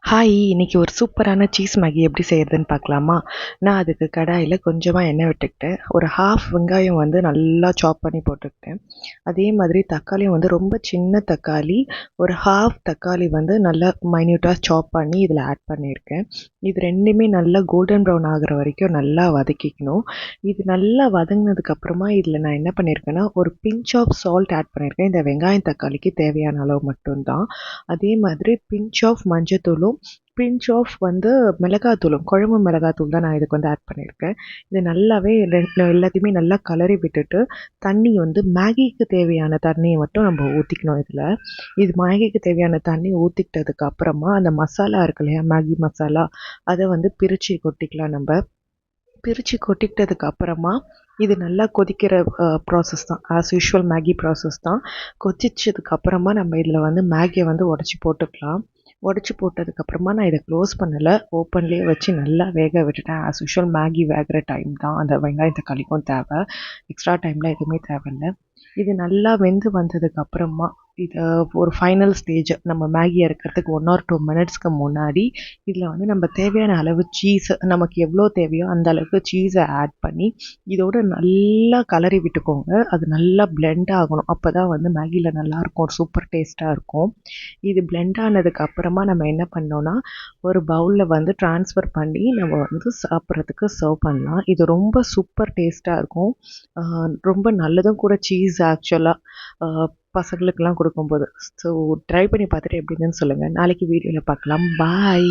Hi! இன்னைக்கு ஒரு சூப்பரான சீஸ் மேகி எப்படி செய்யறதுன்னு பார்க்கலாமா? நான் அதுக்கு கடாயில கொஞ்சமா எண்ணெய் விட்டுக்கிட்டேன். ஒரு வெங்காயம் வந்து நல்லா சாப் பண்ணி போட்டுக்கிட்டேன். அதே மாதிரி தக்காளியும் வந்து ரொம்ப சின்ன தக்காளி, ஒரு தக்காளி வந்து நல்லா மைன்யூட்டா சாப் பண்ணி இதில் ஆட் பண்ணியிருக்கேன். இது 2மே நல்லா கோல்டன் ப்ரவுன் ஆகுற வரைக்கும் நல்லா வதக்கிக்கணும். இது நல்லா வதங்கினதுக்கப்புறமா இதில் நான் என்ன பண்ணியிருக்கேன்னா, ஒரு பிஞ்ச் ஆஃப் சால்ட் ஆட் பண்ணியிருக்கேன். இந்த வெங்காயம், தக்காளிக்கு தேவையான அளவு மட்டும் தான். அதே மாதிரி பிஞ்ச் ஆஃப் மஞ்சத்தூளும், பிஞ்ச் ஆஃப் வந்து மிளகாத்தூளும், குழம்பு மிளகாத்தூள் தான் நான் இதுக்கு வந்து ஆட் பண்ணியிருக்கேன். இது நல்லாவே எல்லாத்தையுமே நல்லா கலரி விட்டுட்டு, தண்ணி வந்து மேகிக்கு தேவையான தண்ணிய மட்டும் நம்ம ஊத்திக்கணும் இதில. இது மேகிக்கு தேவையான தண்ணி ஊத்திக்கிட்டதுக்கு அப்புறமா, அந்த மசாலா இருக்கு இல்லையா? மேகி மசாலா, அத வந்து பிரிச்சு கொட்டிக்கலாம் நம்ப. பிரிச்சு கொட்டிக்கிட்டதுக்கு அப்புறமா, இது நல்லா கொதிக்கிற ப்ராசஸ் தான். ஆஸ் யூசுவல் மேகி ப்ராசஸ் தான். கொதிச்சதுக்கு அப்புறமா நம்ம இதில வந்து மேகிய வந்து உடைச்சு போட்டுக்கலாம். உடைச்சு போட்டதுக்கப்புறமா நான் இத க்ளோஸ் பண்ணல. ஓப்பன்லேயே வச்சு நல்லா வேக விட்டுட்டேன். ஆஸ் யூசுவல் மேகி வேகுற டைம் தான் அந்த வெங்காயம், தக்காளிக்கும் தேவை. எக்ஸ்ட்ரா டைம்லாம் எதுவுமே தேவையில்ல. இது நல்லா வெந்து வந்ததுக்கப்புறமா, இத ஒரு ஃபைனல் ஸ்டேஜ் நம்ம மேகி இறக்கிறதுக்கு 1 ஆர் 2 மினிட்ஸ்க்கு முன்னாடி, இதில வந்து நம்ம தேவையான அளவு சீஸ் நமக்கு எவ்வளோ தேவையோ அந்த அளவுக்கு சீஸ ஆட் பண்ணி, இதோட நல்லா கலரி விட்டுக்கோங்க. அது நல்லா பிளெண்ட் ஆகணும். அப்பதான் வந்து மேகில நல்லாயிருக்கும். சூப்பர் டேஸ்ட்டா இருக்கும். இது பிளெண்ட் ஆனதுக்கு அப்புறமா நம்ம என்ன பண்ணோம்னா, ஒரு பவுல்ல வந்து ட்ரான்ஸ்ஃபர் பண்ணி நம்ம வந்து சாப்பிட்றதுக்கு சர்வ் பண்ணலாம். இது ரொம்ப சூப்பர் டேஸ்ட்டா இருக்கும். ரொம்ப நல்லதும் கூட சீஸ் ஆக்சுவலா பசங்களுக்கெல்லாம் கொடுக்கும்போது. ஸோ ட்ரை பண்ணி பார்த்துட்டு எப்படி இருந்துன்னு சொல்லுங்கள். நாளைக்கு வீடியோவில் பார்க்கலாம். பாய்.